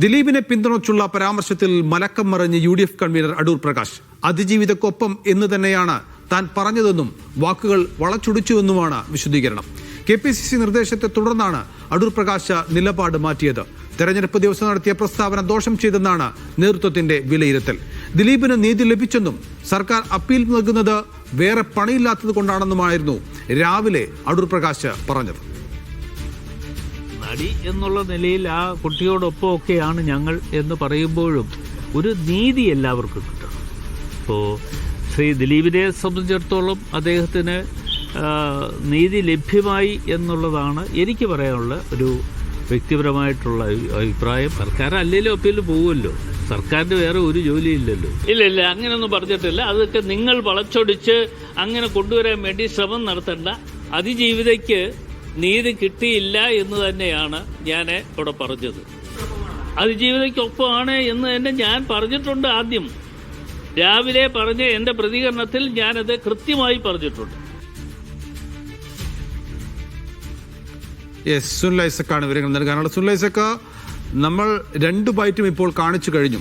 ദിലീപിനെ പിന്തുണച്ചുള്ള പരാമർശത്തിൽ മലക്കം മറിഞ്ഞ് UDF കൺവീനർ അടൂർ പ്രകാശ്. അതിജീവിതക്കൊപ്പം എന്ന് തന്നെയാണ് താൻ പറഞ്ഞതെന്നും വാക്കുകൾ വളച്ചൊടിച്ചുവെന്നുമാണ് വിശദീകരണം. KPCC നിർദ്ദേശത്തെ തുടർന്നാണ് അടൂർ പ്രകാശ് നിലപാട് മാറ്റിയത്. തെരഞ്ഞെടുപ്പ് ദിവസം നടത്തിയ പ്രസ്താവന ദോഷം ചെയ്തെന്നാണ് നേതൃത്വത്തിന്റെ വിലയിരുത്തൽ. ദിലീപിന് നീതി ലഭിച്ചെന്നും സർക്കാർ അപ്പീൽ നൽകുന്നത് വേറെ പണിയില്ലാത്തത് കൊണ്ടാണെന്നുമായിരുന്നു രാവിലെ അടൂർ പ്രകാശ് പറഞ്ഞത്. നടി എന്നുള്ള നിലയിൽ ആ കുട്ടിയോടൊപ്പമൊക്കെയാണ് ഞങ്ങൾ എന്ന് പറയുമ്പോഴും ഒരു നീതി എല്ലാവർക്കും കിട്ടണം. ഇപ്പോൾ ശ്രീ ദിലീപിനെ സംബന്ധിച്ചിടത്തോളം അദ്ദേഹത്തിന് നീതി ലഭ്യമായി എന്നുള്ളതാണ് എനിക്ക് പറയാനുള്ള ഒരു വ്യക്തിപരമായിട്ടുള്ള അഭിപ്രായം. സർക്കാർ അല്ലെങ്കിലും അപ്പീൽ പോകുമല്ലോ, സർക്കാരിൻ്റെ വേറെ ഒരു ജോലിയില്ലല്ലോ. ഇല്ല അങ്ങനെയൊന്നും പറഞ്ഞിട്ടില്ല. അതൊക്കെ നിങ്ങൾ വളച്ചൊടിച്ച് അങ്ങനെ കൊണ്ടുവരാൻ വേണ്ടി ശ്രമം നടത്തേണ്ട. അതിജീവിതയ്ക്ക് നീതി കിട്ടിയില്ല എന്ന് തന്നെയാണ് ഞാൻ ഇവിടെ പറഞ്ഞത്. അതിജീവിതയ്ക്കൊപ്പമാണ് എന്ന് തന്നെ ഞാൻ പറഞ്ഞിട്ടുണ്ട്. ആദ്യം രാവിലെ പറഞ്ഞ എൻ്റെ പ്രതികരണത്തിൽ ഞാനത് കൃത്യമായി പറഞ്ഞിട്ടുണ്ട്. സുനിൽ ഐസക്കാണ് വിവരങ്ങൾ നൽകാനുള്ള. സുനിൽ ഐസക്ക, നമ്മൾ 2 ബൈറ്റും ഇപ്പോൾ കാണിച്ചു കഴിഞ്ഞു.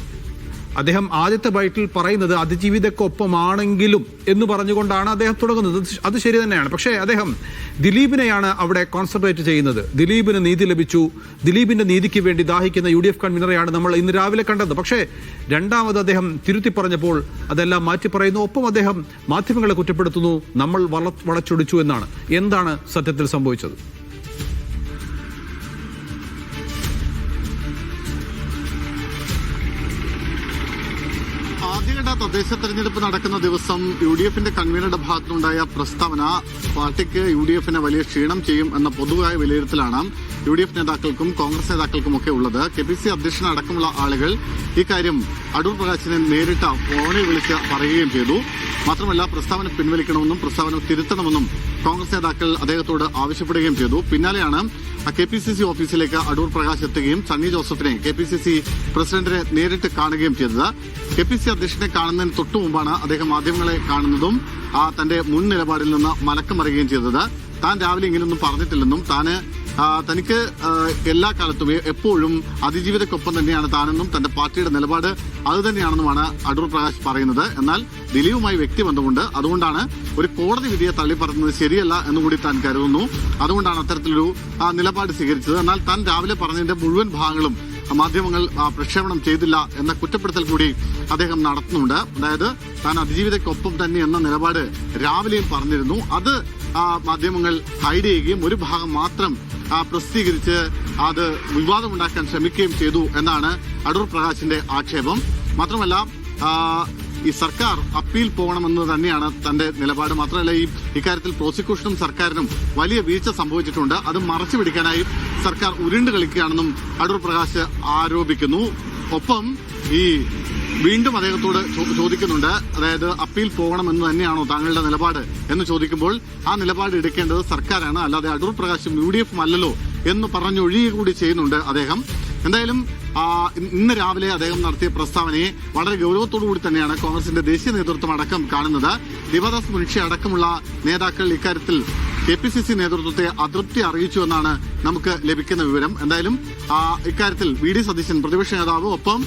അദ്ദേഹം ആദ്യത്തെ ബൈറ്റിൽ പറയുന്നത് അതിജീവിതക്കൊപ്പമാണെങ്കിലും എന്ന് പറഞ്ഞുകൊണ്ടാണ് അദ്ദേഹം തുടങ്ങുന്നത്. അത് ശരി തന്നെയാണ്. പക്ഷേ അദ്ദേഹം ദിലീപിനെയാണ് അവിടെ കോൺസെൻട്രേറ്റ് ചെയ്യുന്നത്. ദിലീപിന് നീതി ലഭിച്ചു, ദിലീപിന്റെ നീതിക്ക് വേണ്ടി ദാഹിക്കുന്ന UDF കൺവീനറെയാണ് നമ്മൾ ഇന്ന് രാവിലെ കണ്ടത്. പക്ഷേ രണ്ടാമത് അദ്ദേഹം തിരുത്തി പറഞ്ഞപ്പോൾ അതെല്ലാം മാറ്റി പറയുന്നു. ഒപ്പം അദ്ദേഹം മാധ്യമങ്ങളെ കുറ്റപ്പെടുത്തുന്നു, നമ്മൾ വളച്ചൊടിച്ചു എന്നാണ്. എന്താണ് സത്യത്തിൽ സംഭവിച്ചത്? ആദ്യഘട്ട തദ്ദേശ തെരഞ്ഞെടുപ്പ് നടക്കുന്ന ദിവസം UDFന്റെ കൺവീനറുടെ ഭാഗത്തുനിന്നുണ്ടായ പ്രസ്താവന പാർട്ടിക്ക് UDFനെ വലിയ ക്ഷീണം ചെയ്യും എന്ന പൊതുവായ വിലയിരുത്തലാണ് UDF നേതാക്കൾക്കും കോൺഗ്രസ് നേതാക്കൾക്കും ഒക്കെ ഉള്ളത്. KPCC അധ്യക്ഷനടക്കമുള്ള ആളുകൾ ഇക്കാര്യം അടൂർ പ്രകാശിനെ നേരിട്ട് ഫോണിൽ വിളിച്ച് പറയുകയും ചെയ്തു. മാത്രമല്ല, പ്രസ്താവന പിൻവലിക്കണമെന്നും പ്രസ്താവന തിരുത്തണമെന്നും കോൺഗ്രസ് നേതാക്കൾ അദ്ദേഹത്തോട് ആവശ്യപ്പെടുകയും ചെയ്തു. പിന്നാലെയാണ് KPCC ഓഫീസിലേക്ക് അടൂർ പ്രകാശ് എത്തുകയും സണ്ണി ജോസഫിനെ KPCC പ്രസിഡന്റിനെ നേരിട്ട് കാണുകയും ചെയ്തത്. KPCC അധ്യക്ഷനെ കാണുന്നതിന് തൊട്ടു മുമ്പാണ് അദ്ദേഹം മാധ്യമങ്ങളെ കാണുന്നതും തന്റെ മുൻ നിലപാടിൽ നിന്ന് മലക്കം മറിയുകയും ചെയ്തത്. താൻ രാവിലെ ഇങ്ങനെയൊന്നും പറഞ്ഞിട്ടില്ലെന്നും തനിക്ക് എല്ലാ കാലത്തും എപ്പോഴും അതിജീവിതക്കൊപ്പം തന്നെയാണ് താനെന്നും തന്റെ പാർട്ടിയുടെ നിലപാട് അതുതന്നെയാണെന്നുമാണ് അടൂർ പ്രകാശ് പറയുന്നത്. എന്നാൽ ദിലീപുമായി വ്യക്തിബന്ധമുണ്ട്, അതുകൊണ്ടാണ് ഒരു കോടതി വിധിയെ തള്ളിപ്പറയുന്നത് ശരിയല്ല എന്നുകൂടി താൻ കരുതുന്നു. അതുകൊണ്ടാണ് അത്തരത്തിലൊരു നിലപാട് സ്വീകരിച്ചത്. എന്നാൽ താൻ രാവിലെ പറഞ്ഞതിന്റെ മുഴുവൻ ഭാഗങ്ങളും മാധ്യമങ്ങൾ പ്രക്ഷേപണം ചെയ്തില്ല എന്ന കുറ്റപ്പെടുത്തൽ കൂടി അദ്ദേഹം നടത്തുന്നുണ്ട്. അതായത് താൻ അതിജീവിതക്കൊപ്പം തന്നെ എന്ന നിലപാട് രാവിലെയും പറഞ്ഞിരുന്നു. അത് മാധ്യമങ്ങൾ ഹൈഡ് ചെയ്യുകയും ഒരു ഭാഗം മാത്രം പ്രസിദ്ധീകരിച്ച് അത് വിവാദമുണ്ടാക്കാൻ ശ്രമിക്കുകയും ചെയ്തു എന്നാണ് അടൂർ പ്രകാശിന്റെ ആക്ഷേപം. മാത്രമല്ല, ഈ സർക്കാർ അപ്പീൽ പോകണമെന്ന് തന്നെയാണ് തന്റെ നിലപാട്. മാത്രമല്ല, ഇക്കാര്യത്തിൽ പ്രോസിക്യൂഷനും സർക്കാരിനും വലിയ വീഴ്ച സംഭവിച്ചിട്ടുണ്ട്. അത് മറച്ചു പിടിക്കാനായി സർക്കാർ ഉരുണ്ട് കളിക്കുകയാണെന്നും അടൂർ പ്രകാശ് ആരോപിക്കുന്നു. ഒപ്പം വീണ്ടും അദ്ദേഹത്തോട് ചോദിക്കുന്നുണ്ട്, അതായത് അപ്പീൽ പോകണമെന്ന് തന്നെയാണോ താങ്കളുടെ നിലപാട് എന്ന് ചോദിക്കുമ്പോൾ ആ നിലപാട് എടുക്കേണ്ടത് സർക്കാരാണ്, അല്ലാതെ അടൂർ പ്രകാശും UDFും അല്ലല്ലോ എന്ന് പറഞ്ഞൊഴിയുക കൂടി ചെയ്യുന്നുണ്ട് അദ്ദേഹം. എന്തായാലും ഇന്ന് രാവിലെ അദ്ദേഹം നടത്തിയ പ്രസ്താവനയെ വളരെ ഗൗരവത്തോടുകൂടി തന്നെയാണ് കോൺഗ്രസിന്റെ ദേശീയ നേതൃത്വം അടക്കം കാണുന്നത്. ദീപദാസ് മുൻഷി അടക്കമുള്ള നേതാക്കൾ ഇക്കാര്യത്തിൽ KPCC നേതൃത്വത്തെ അതൃപ്തി അറിയിച്ചു എന്നാണ് നമുക്ക് ലഭിക്കുന്ന വിവരം. എന്തായാലും ഇക്കാര്യത്തിൽ VD സതീശൻ പ്രതിപക്ഷ നേതാവ്, ഒപ്പം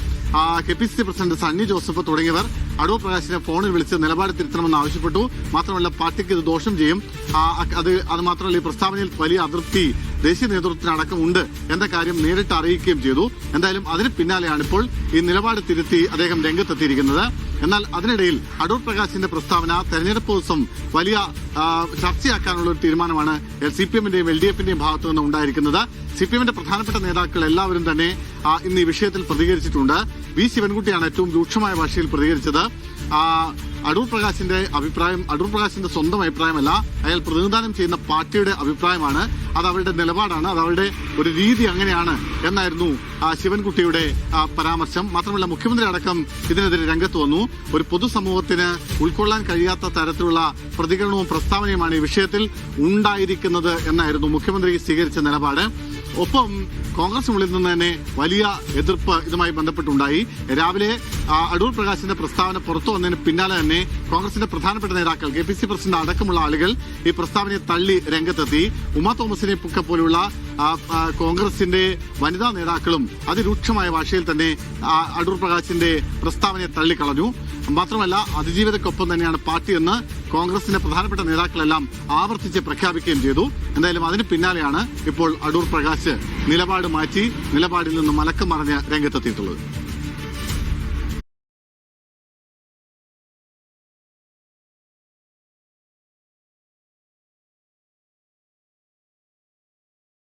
KPCC പ്രസിഡന്റ് സണ്ണി ജോസഫ് തുടങ്ങിയവർ അടൂർ പ്രകാശിനെ ഫോണിൽ വിളിച്ച് നിലപാട് തിരുത്തണമെന്ന് ആവശ്യപ്പെട്ടു. മാത്രമല്ല, പാർട്ടിക്ക് ഇത് ദോഷം ചെയ്യും, അത് മാത്രമല്ല ഈ പ്രസ്താവനയിൽ വലിയ അതൃപ്തി ദേശീയ നേതൃത്വത്തിനടക്കം ഉണ്ട് എന്ന കാര്യം നേരിട്ട് അറിയിക്കുകയും ചെയ്തു. എന്തായാലും അതിന് പിന്നാലെയാണ് ഇപ്പോൾ ഈ നിലപാട് തിരുത്തി അദ്ദേഹം രംഗത്തെത്തിയിരിക്കുന്നത്. എന്നാൽ അതിനിടയിൽ അടൂർ പ്രകാശിന്റെ പ്രസ്താവന തെരഞ്ഞെടുപ്പ് ദിവസം വലിയ ചർച്ചയാക്കാനുള്ള ഒരു തീരുമാനമാണ് CPMന്റെയും LDFന്റെയും ഭാഗത്തു നിന്ന് ഉണ്ടായിരിക്കുന്നത്. CPMന്റെ പ്രധാനപ്പെട്ട നേതാക്കൾ എല്ലാവരും തന്നെ ഇന്ന് ഈ വിഷയത്തിൽ പ്രതികരിച്ചിട്ടുണ്ട്. V ശിവൻകുട്ടിയാണ് ഏറ്റവും രൂക്ഷമായ ഭാഷയിൽ പ്രതികരിച്ചത്. അടൂർ പ്രകാശിന്റെ അഭിപ്രായം അടൂർ പ്രകാശിന്റെ സ്വന്തം അഭിപ്രായമല്ല, അയാൾ പ്രതിനിധാനം ചെയ്യുന്ന പാർട്ടിയുടെ അഭിപ്രായമാണ്. അത് അവരുടെ നിലപാടാണ്, അത് അവരുടെ ഒരു രീതി അങ്ങനെയാണ് എന്നായിരുന്നു ശിവൻകുട്ടിയുടെ പരാമർശം. മാത്രമല്ല, മുഖ്യമന്ത്രി അടക്കം ഇതിനെതിരെ രംഗത്ത് വന്നു. ഒരു പൊതുസമൂഹത്തിന് ഉൾക്കൊള്ളാൻ കഴിയാത്ത തരത്തിലുള്ള പ്രതികരണവും പ്രസ്താവനയുമാണ് ഈ വിഷയത്തിൽ ഉണ്ടായിരിക്കുന്നത് എന്നായിരുന്നു മുഖ്യമന്ത്രി സ്വീകരിച്ച നിലപാട്. ഒപ്പം കോൺഗ്രസിനുള്ളിൽ നിന്ന് തന്നെ വലിയ എതിർപ്പ് ഇതുമായി ബന്ധപ്പെട്ടുണ്ടായി. രാവിലെ അടൂർ പ്രകാശിന്റെ പ്രസ്താവന പുറത്തു വന്നതിന് പിന്നാലെ തന്നെ കോൺഗ്രസിന്റെ പ്രധാനപ്പെട്ട നേതാക്കൾ, KPC പ്രസിഡന്റ് അടക്കമുള്ള ആളുകൾ ഈ പ്രസ്താവനയെ തള്ളി രംഗത്തെത്തി. ഉമാ തോമസിനെ ഒക്കെ പോലുള്ള കോൺഗ്രസിന്റെ വനിതാ നേതാക്കളും അതിരൂക്ഷമായ ഭാഷയിൽ തന്നെ അടൂർ പ്രകാശിന്റെ പ്രസ്താവനയെ തള്ളിക്കളഞ്ഞു. മാത്രമല്ല അതിജീവിതയ്ക്കൊപ്പം തന്നെയാണ് പാർട്ടിയെന്ന് കോൺഗ്രസിന്റെ പ്രധാനപ്പെട്ട നേതാക്കളെല്ലാം ആവർത്തിച്ച് പ്രഖ്യാപിക്കുകയും ചെയ്തു. എന്തായാലും അതിന് പിന്നാലെയാണ് ഇപ്പോൾ അടൂർ പ്രകാശ് നിലപാട് മാറ്റി നിലപാടിൽ നിന്ന് മലക്കം മറിഞ്ഞ് രംഗത്തെത്തിയിട്ടുള്ളത്.